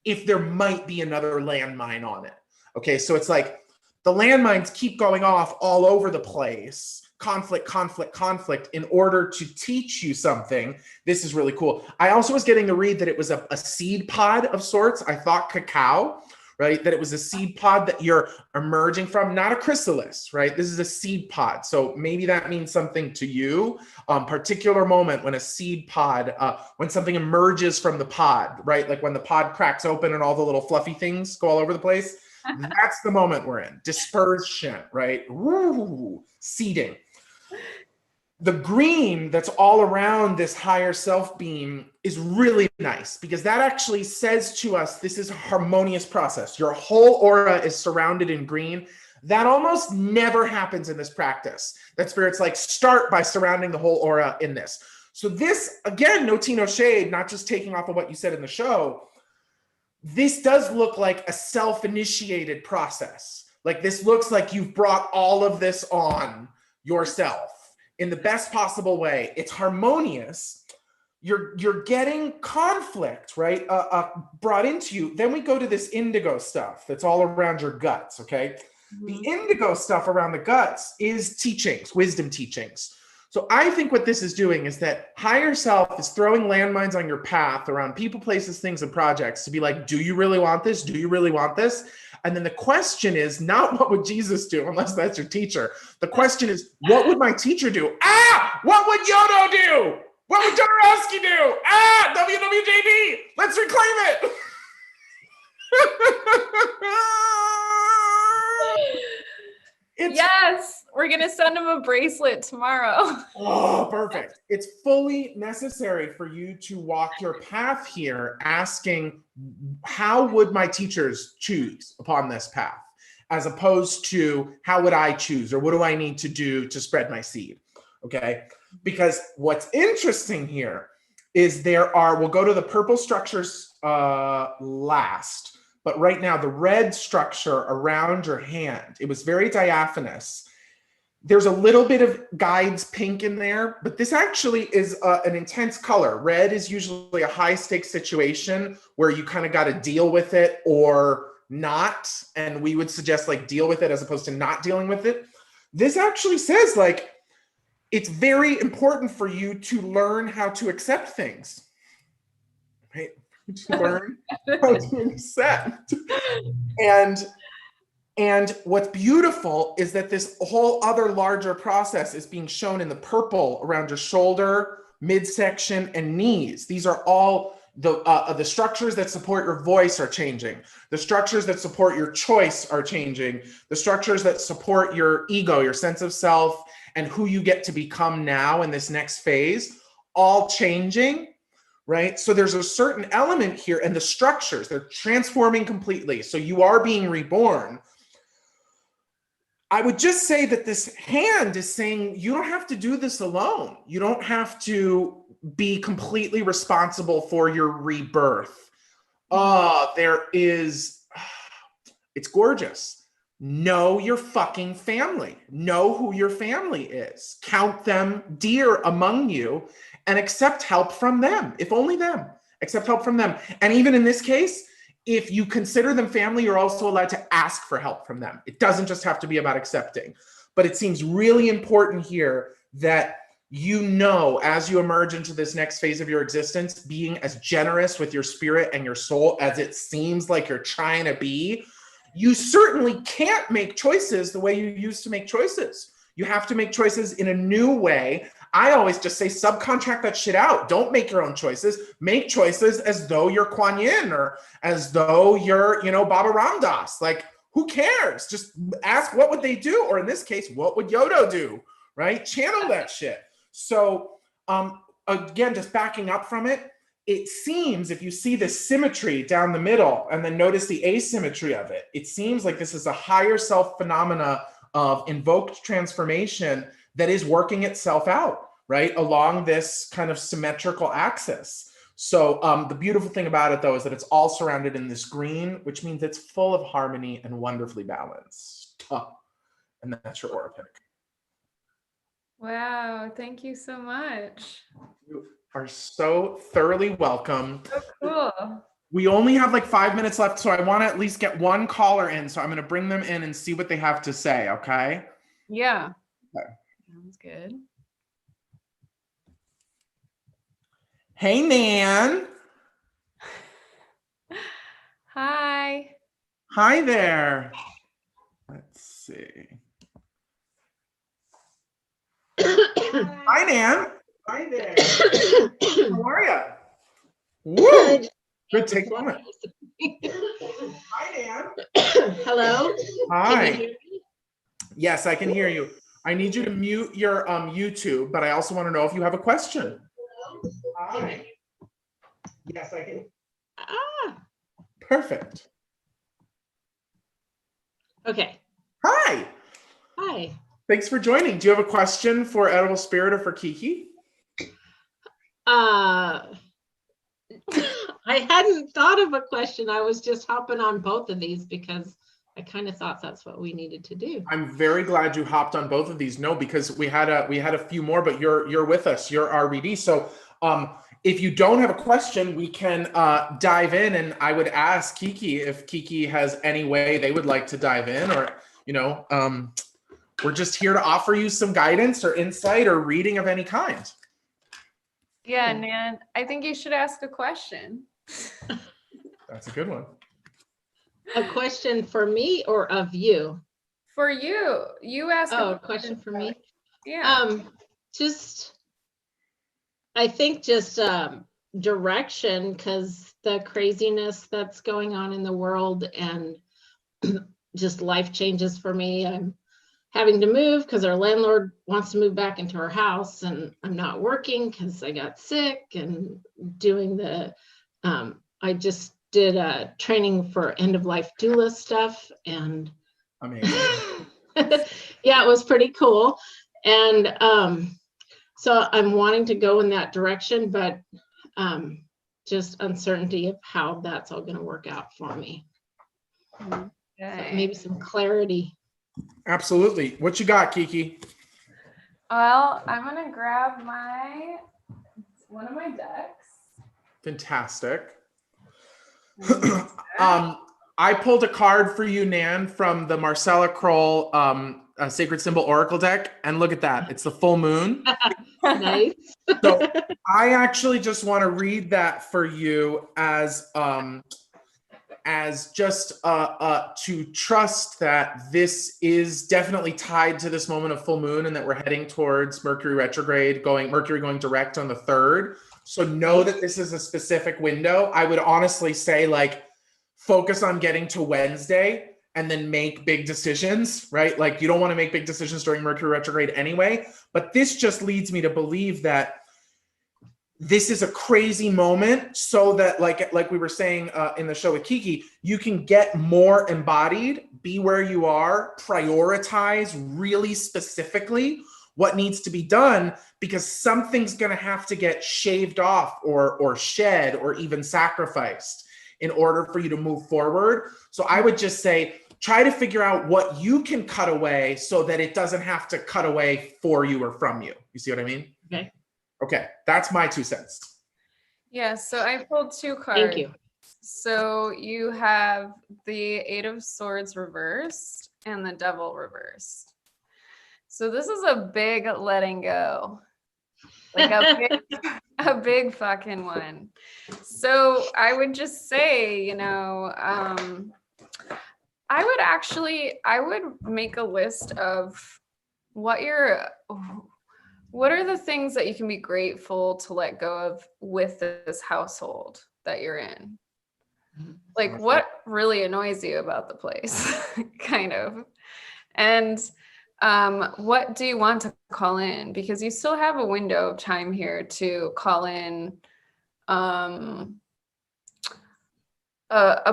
if there might be another landmine on it. Okay, so it's like the landmines keep going off all over the place. Conflict, conflict, conflict in order to teach you something. This is really cool. I also was getting to read that it was a seed pod of sorts. I thought cacao, right? That it was a seed pod that you're emerging from, not a chrysalis, right? This is a seed pod. So maybe that means something to you. Particular moment when a seed pod, when something emerges from the pod, right? Like when the pod cracks open and all the little fluffy things go all over the place. That's the moment we're in. Dispersion, right? Woo, seeding. The green that's all around this higher self beam is really nice because that actually says to us, this is a harmonious process. Your whole aura is surrounded in green. That almost never happens in this practice. That Spirit's like, start by surrounding the whole aura in this. So this, again, no tea, no shade, not just taking off of what you said in the show. This does look like a self-initiated process. Like this looks like you've brought all of this on yourself in the best possible way. It's harmonious. You're getting conflict, right? Brought into you. Then we go to this indigo stuff that's all around your guts, okay? Mm-hmm. The indigo stuff around the guts is teachings, wisdom teachings. So I think what this is doing is that higher self is throwing landmines on your path around people, places, things, and projects to be like, do you really want this? Do you really want this? And then the question is not what would Jesus do, unless that's your teacher. The question is, what would my teacher do? What would Yodo do? What would Dorowski do? WWJD, let's reclaim it. Yes, we're going to send him a bracelet tomorrow. Oh, perfect. It's fully necessary for you to walk your path here asking, how would my teachers choose upon this path? As opposed to, how would I choose? Or what do I need to do to spread my seed? Okay. Because what's interesting here is we'll go to the purple structures last. But right now, the red structure around your hand, it was very diaphanous. There's a little bit of guides pink in there, but this actually is an intense color. Red is usually a high stakes situation where you kind of got to deal with it or not. And we would suggest like deal with it as opposed to not dealing with it. This actually says like, it's very important for you to learn how to accept things, right? To learn how to accept. And what's beautiful is that this whole other larger process is being shown in the purple around your shoulder, midsection, and knees. These are all the structures that support your voice are changing. The structures that support your choice are changing. The structures that support your ego, your sense of self, and who you get to become now in this next phase, all changing. Right? So there's a certain element here, and the structures, they're transforming completely. So you are being reborn. I would just say that this hand is saying, you don't have to do this alone. You don't have to be completely responsible for your rebirth. It's gorgeous. Know your fucking family. Know who your family is. Count them dear among you and accept help from them, if only them. Accept help from them. And even in this case, if you consider them family, you're also allowed to ask for help from them. It doesn't just have to be about accepting. But it seems really important here that you know, as you emerge into this next phase of your existence, being as generous with your spirit and your soul as it seems like you're trying to be, you certainly can't make choices the way you used to make choices. You have to make choices in a new way. I always just say subcontract that shit out. Don't make your own choices. Make choices as though you're Kuan Yin or as though you're, Baba Ram Dass. Like, who cares? Just ask what would they do? Or in this case, what would Yodo do? Right? Channel that shit. So again, just backing up from it, it seems if you see the symmetry down the middle and then notice the asymmetry of it, it seems like this is a higher self phenomena of invoked transformation that is working itself out, right? Along this kind of symmetrical axis. So the beautiful thing about it, though, is that it's all surrounded in this green, which means it's full of harmony and wonderfully balanced. And that's your AuraPic. Wow, thank you so much. You are so thoroughly welcome. So cool. We only have like 5 minutes left, so I want to at least get one caller in. So I'm going to bring them in and see what they have to say, okay? Yeah. Okay. Sounds good. Hey, Nan. Hi. Hi there. Let's see. Hi, Nan. Hi there. How are you? Woo! Good, take a moment. Hi, Nan. Hello? Hi. Can you hear me? Yes, I can hear you. I need you to mute your YouTube, but I also want to know if you have a question. Hi. Yes, I can. Ah, Perfect. okay. Hi. Hi. Thanks for joining. Do you have a question for Edible Spirit or for Kiki? I hadn't thought of a question. I was just hopping on both of these because I kind of thought that's what we needed to do. I'm very glad you hopped on both of these. No, because we had a few more, but you're with us. You're our RBD. So if you don't have a question, we can dive in, and I would ask Kiki if Kiki has any way they would like to dive in, or we're just here to offer you some guidance or insight or reading of any kind. Yeah, Nan, I think you should ask a question. That's a good one. A question for me or of you? For you. You ask a question for me. Yeah. I think just direction, because the craziness that's going on in the world and just life changes for me. I'm having to move because our landlord wants to move back into our house, and I'm not working because I got sick, and doing I just did a training for end of life doula stuff, and Amazing. yeah, it was pretty cool. And so I'm wanting to go in that direction, but just uncertainty of how that's all going to work out for me. Okay. So maybe some clarity. Absolutely. What you got, Kiki? Well, I'm gonna grab one of my decks. Fantastic. I pulled a card for you, Nan, from the Marcella Kroll Sacred Symbol Oracle deck, and look at that. It's the full moon. Nice. So I actually just want to read that for you as just to trust that this is definitely tied to this moment of full moon, and that we're heading towards Mercury retrograde, Mercury going direct on the 3rd. So know that this is a specific window. I would honestly say, like, focus on getting to Wednesday and then make big decisions, right? Like, you don't want to make big decisions during Mercury retrograde anyway, but this just leads me to believe that this is a crazy moment, so that like we were saying in the show with Kiki, you can get more embodied, be where you are, prioritize really specifically what needs to be done, because something's going to have to get shaved off or shed or even sacrificed in order for you to move forward. So I would just say, try to figure out what you can cut away so that it doesn't have to cut away for you or from you. You see what I mean? Okay. Okay, that's my 2 cents. Yeah, so I pulled 2 cards. Thank you. So you have the 8 of Swords reversed and the Devil reversed. So this is a big letting go. Like a big fucking one. So I would just say, I would make a list of what are the things that you can be grateful to let go of with this household that you're in? Like, what really annoys you about the place, kind of? And what do you want to call in? Because you still have a window of time here to call in a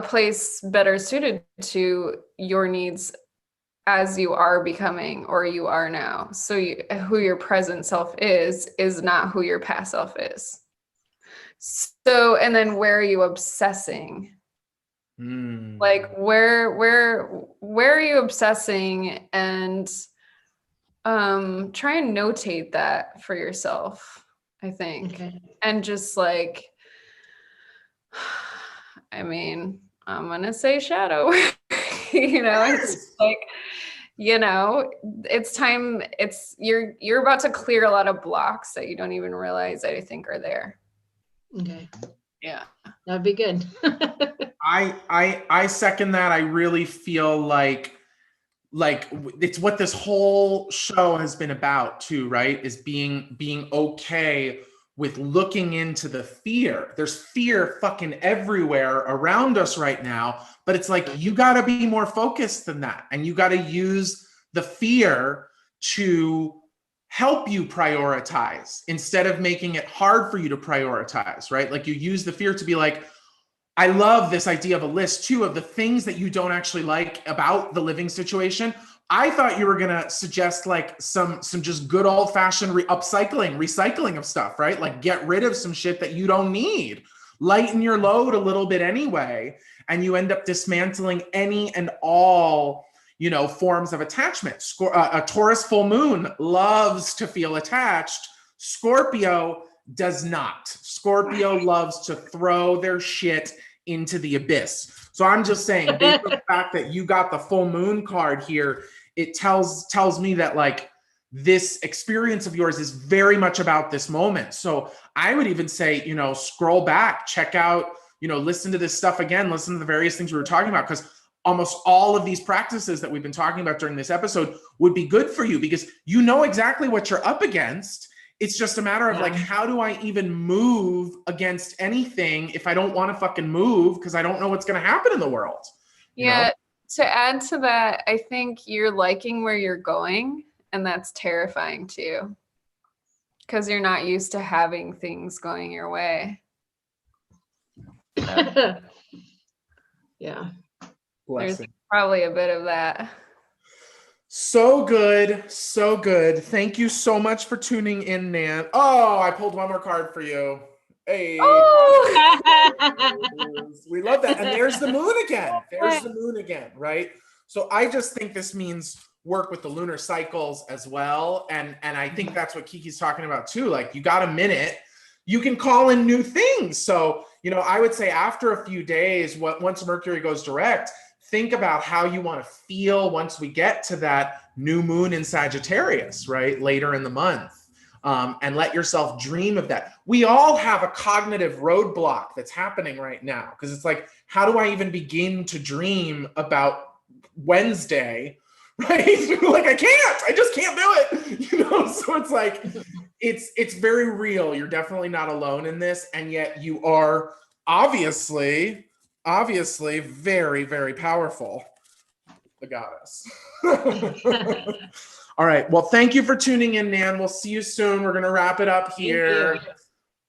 place better suited to your needs as you are becoming, or you are now. So who your present self is not who your past self is. So, and then where are you obsessing? Like where are you obsessing? And try and notate that for yourself, I think. Okay. And just like, I mean, I'm going to say shadow work. It's like, it's time. You're about to clear a lot of blocks that you don't even realize I think are there. Okay. Yeah. That'd be good. I second that. I really feel like it's what this whole show has been about too, right? Is being okay with looking into the fear. There's fear fucking everywhere around us right now, but it's like, you got to be more focused than that. And you got to use the fear to help you prioritize instead of making it hard for you to prioritize, right? Like you use the fear to be like, I love this idea of a list too, of the things that you don't actually like about the living situation. I thought you were going to suggest like some just good old fashioned recycling of stuff, right? Like get rid of some shit that you don't need, lighten your load a little bit anyway. And you end up dismantling any and all, forms of attachment. A Taurus full moon loves to feel attached. Scorpio does not. Scorpio loves to throw their shit into the abyss. So I'm just saying, based on the fact that you got the full moon card here, it tells me that like this experience of yours is very much about this moment. So I would even say, scroll back, check out, listen to this stuff again, listen to the various things we were talking about, because almost all of these practices that we've been talking about during this episode would be good for you because you know exactly what you're up against. It's just a matter of like, how do I even move against anything if I don't want to fucking move because I don't know what's going to happen in the world? Yeah. To add to that, I think you're liking where you're going, and that's terrifying too, because you're not used to having things going your way. So, yeah. There's probably a bit of that. So good. So good. Thank you so much for tuning in, Nan. Oh, I pulled one more card for you. Hey. Oh! We love that. And there's the moon again. There's the moon again, right? So I just think this means work with the lunar cycles as well. And I think that's what Kiki's talking about too. Like, you got a minute, you can call in new things. So, I would say after a few days, once Mercury goes direct, think about how you want to feel once we get to that new moon in Sagittarius, right? Later in the month. And let yourself dream of that. We all have a cognitive roadblock that's happening right now because it's like, how do I even begin to dream about Wednesday, right? Like I just can't do it, So it's like, it's very real. You're definitely not alone in this. And yet you are obviously very, very powerful, the goddess. All right. Well, thank you for tuning in, Nan. We'll see you soon. We're going to wrap it up here.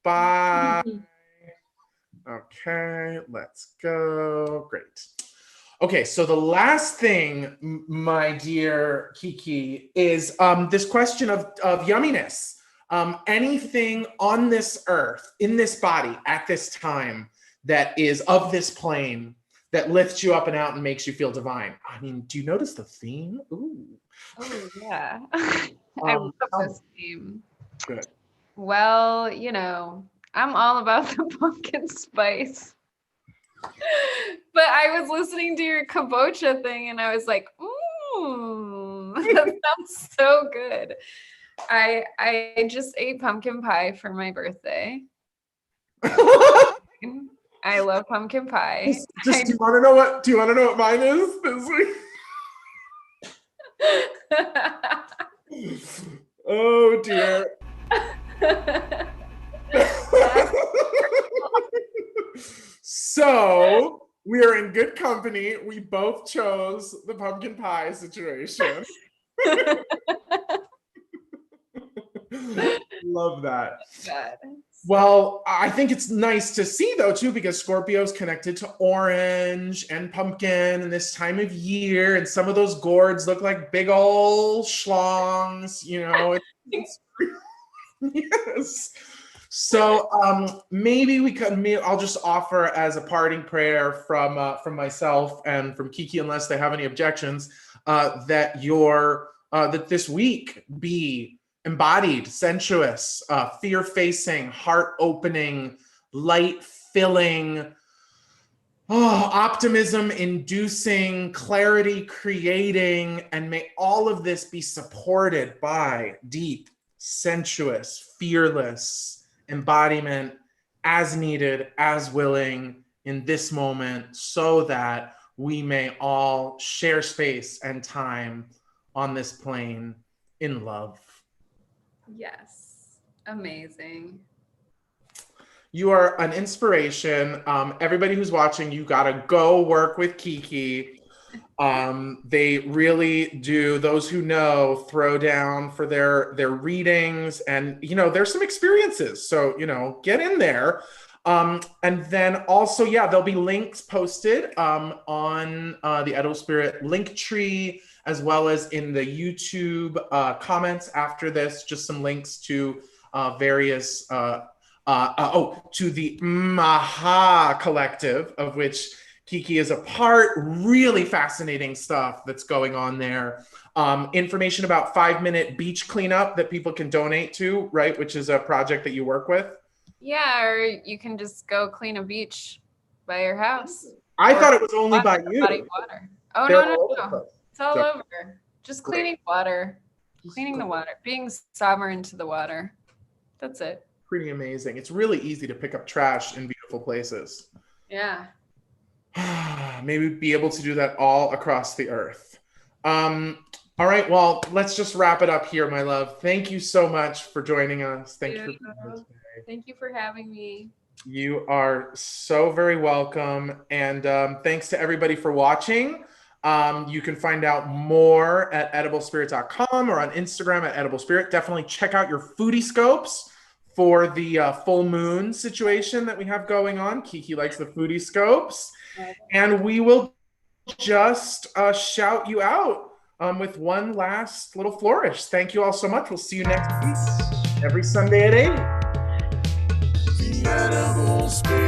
Bye. Okay, let's go. Great. Okay, so the last thing, my dear Kiki, is this question of yumminess. Anything on this earth, in this body, at this time, that is of this plane, that lifts you up and out and makes you feel divine. I mean, do you notice the theme? Ooh. Oh, yeah. I love this theme. Good. Well, I'm all about the pumpkin spice. But I was listening to your kabocha thing and I was like, that sounds so good. I just ate pumpkin pie for my birthday. I love pumpkin pie. Do you want to know what mine is this week? Oh dear. So we are in good company. We both chose the pumpkin pie situation. Love that. Well, I think it's nice to see though too, because Scorpio's connected to orange and pumpkin and this time of year, and some of those gourds look like big old schlongs, yes. So maybe I'll just offer as a parting prayer from myself and from Kiki, unless they have any objections, that this week be embodied, sensuous, fear-facing, heart-opening, light-filling, optimism inducing, clarity creating, and may all of this be supported by deep, sensuous, fearless embodiment as needed, as willing in this moment, so that we may all share space and time on this plane in love. Yes. Amazing. You are an inspiration. Everybody who's watching, you gotta go work with Kiki. They really do, those who know, throw down for their readings, and there's some experiences, so get in there. And then also, yeah, there'll be links posted on the Edible Spirit link tree, as well as in the YouTube comments after this, just some links to various to the Maha Collective, of which Kiki is a part. Really fascinating stuff that's going on there. Information about 5-minute beach cleanup that people can donate to, right? Which is a project that you work with. Yeah, or you can just go clean a beach by your house. I thought it was only by you. Water. Oh, They're no. It's all over. Just cleaning water. Cleaning the water. Being sovereign to the water. That's it. Pretty amazing. It's really easy to pick up trash in beautiful places. Yeah. Maybe be able to do that all across the earth. All right, well, let's just wrap it up here, my love. Thank you so much for joining us. Thank you. Thank you for having me. You are so very welcome. And thanks to everybody for watching. You can find out more at ediblespirit.com or on Instagram at ediblespirit. Definitely check out your foodie scopes for the full moon situation that we have going on. Kiki likes the foodie scopes. And we will just shout you out with one last little flourish. Thank you all so much. We'll see you next week, every Sunday at 8. The Edible Spirit.